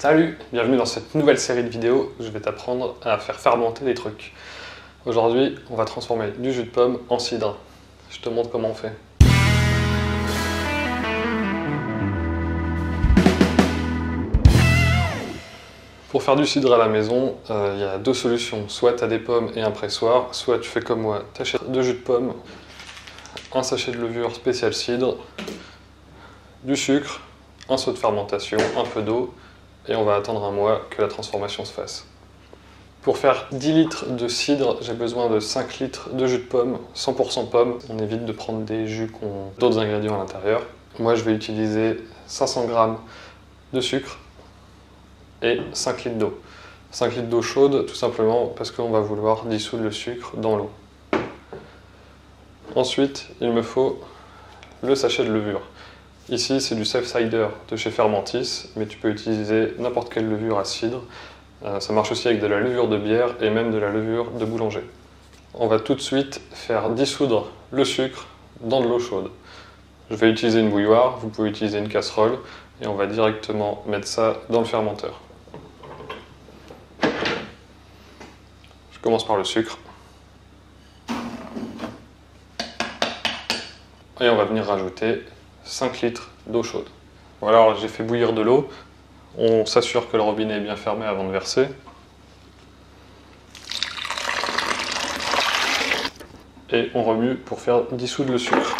Salut, bienvenue dans cette nouvelle série de vidéos où je vais t'apprendre à faire fermenter des trucs. Aujourd'hui, on va transformer du jus de pomme en cidre. Je te montre comment on fait. Pour faire du cidre à la maison, il y a deux solutions. Soit tu as des pommes et un pressoir, soit tu fais comme moi, tu achètes deux jus de pomme, un sachet de levure spécial cidre, du sucre, un seau de fermentation, un peu d'eau, et on va attendre un mois que la transformation se fasse. Pour faire 10 litres de cidre, j'ai besoin de 5 litres de jus de pomme, 100% pomme. On évite de prendre des jus qui ont d'autres ingrédients à l'intérieur. Moi, je vais utiliser 500 g de sucre et 5 litres d'eau. 5 litres d'eau chaude, tout simplement parce qu'on va vouloir dissoudre le sucre dans l'eau. Ensuite, il me faut le sachet de levure. Ici, c'est du Safe Cider de chez Fermentis, mais tu peux utiliser n'importe quelle levure à cidre. Ça marche aussi avec de la levure de bière et même de la levure de boulanger. On va tout de suite faire dissoudre le sucre dans de l'eau chaude. Je vais utiliser une bouilloire, vous pouvez utiliser une casserole, et on va directement mettre ça dans le fermenteur. Je commence par le sucre. Et on va venir rajouter 5 litres d'eau chaude. Voilà, alors j'ai fait bouillir de l'eau. On s'assure que le robinet est bien fermé avant de verser. Et on remue pour faire dissoudre le sucre.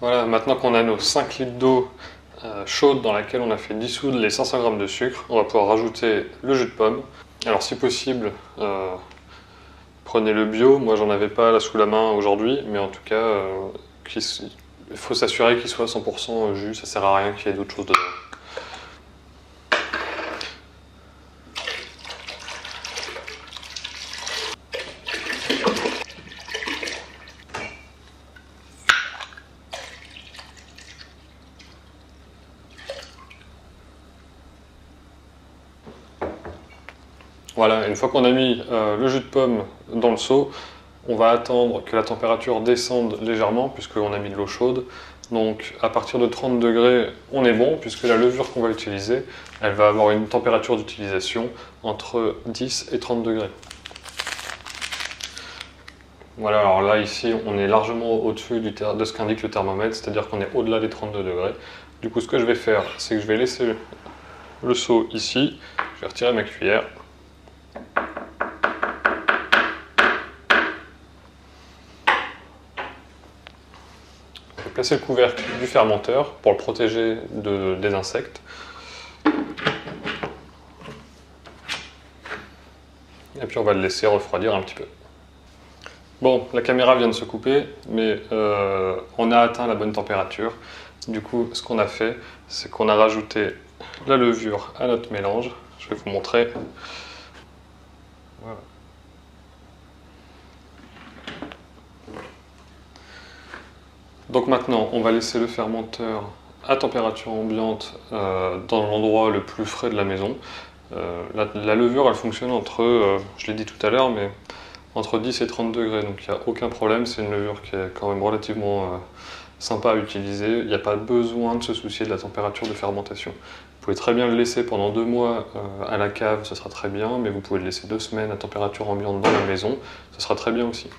Voilà, maintenant qu'on a nos 5 litres d'eau chaude dans laquelle on a fait dissoudre les 500 g de sucre, on va pouvoir rajouter le jus de pomme. Alors si possible, prenez le bio. Moi j'en avais pas là sous la main aujourd'hui, mais en tout cas, il faut s'assurer qu'il soit 100% jus, ça sert à rien qu'il y ait d'autres choses dedans. Voilà, une fois qu'on a mis le jus de pomme dans le seau, on va attendre que la température descende légèrement puisqu'on a mis de l'eau chaude. Donc à partir de 30 degrés, on est bon puisque la levure qu'on va utiliser, elle va avoir une température d'utilisation entre 10 et 30 degrés. Voilà, alors là ici, on est largement au-dessus de ce qu'indique le thermomètre, c'est-à-dire qu'on est au-delà des 32 degrés. Du coup, ce que je vais faire, c'est que je vais laisser le seau ici, je vais retirer ma cuillère. Je vais placer le couvercle du fermenteur pour le protéger des insectes. Et puis on va le laisser refroidir un petit peu. Bon, la caméra vient de se couper, mais on a atteint la bonne température. Du coup, ce qu'on a fait, c'est qu'on a rajouté la levure à notre mélange. Je vais vous montrer. Voilà. Donc maintenant, on va laisser le fermenteur à température ambiante dans l'endroit le plus frais de la maison. La levure, elle fonctionne entre, je l'ai dit tout à l'heure, mais entre 10 et 30 degrés, donc il n'y a aucun problème. C'est une levure qui est quand même relativement sympa à utiliser. Il n'y a pas besoin de se soucier de la température de fermentation. Vous pouvez très bien le laisser pendant 2 mois à la cave, ce sera très bien, mais vous pouvez le laisser 2 semaines à température ambiante dans la maison, ce sera très bien aussi.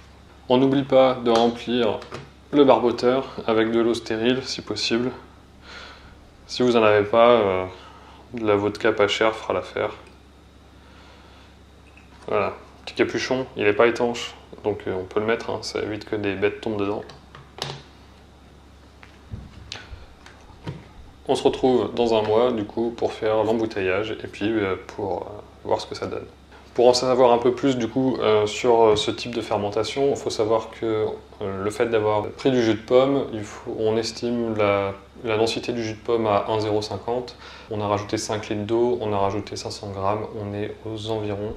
On n'oublie pas de remplir le barboteur avec de l'eau stérile si possible. Si vous n'en avez pas, de la vodka pas chère fera l'affaire. Voilà, petit capuchon, il n'est pas étanche, donc on peut le mettre, hein, ça évite que des bêtes tombent dedans. On se retrouve dans un mois du coup pour faire l'embouteillage et puis pour voir ce que ça donne. Pour en savoir un peu plus du coup sur ce type de fermentation, il faut savoir que le fait d'avoir pris du jus de pomme, on estime la densité du jus de pomme à 1,050. On a rajouté 5 litres d'eau, on a rajouté 500 g, on est aux environs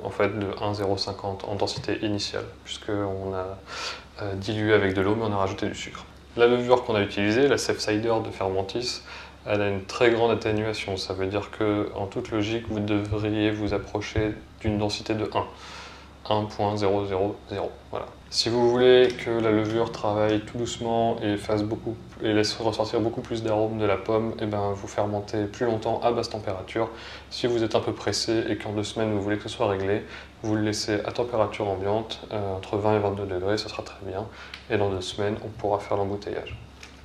en fait de 1,050 en densité initiale, puisqu'on a dilué avec de l'eau mais on a rajouté du sucre. La levure qu'on a utilisée, la Safe Cider de Fermentis, elle a une très grande atténuation. Ça veut dire qu'en toute logique, vous devriez vous approcher d'une densité de 1. 1,000. Voilà. Si vous voulez que la levure travaille tout doucement et laisse ressortir beaucoup plus d'arômes de la pomme, et ben vous fermentez plus longtemps à basse température. Si vous êtes un peu pressé et qu'en 2 semaines vous voulez que ce soit réglé, vous le laissez à température ambiante, entre 20 et 22 degrés, ça sera très bien. Et dans 2 semaines, on pourra faire l'embouteillage.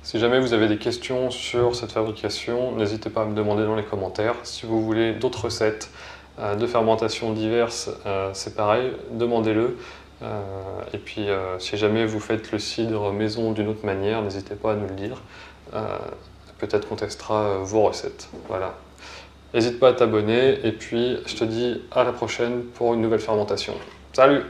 Si jamais vous avez des questions sur cette fabrication, n'hésitez pas à me demander dans les commentaires. Si vous voulez d'autres recettes de fermentation diverses, c'est pareil, demandez-le. Et puis si jamais vous faites le cidre maison d'une autre manière, n'hésitez pas à nous le dire. Peut-être qu'on testera vos recettes. Voilà. N'hésite pas à t'abonner et puis je te dis à la prochaine pour une nouvelle fermentation. Salut!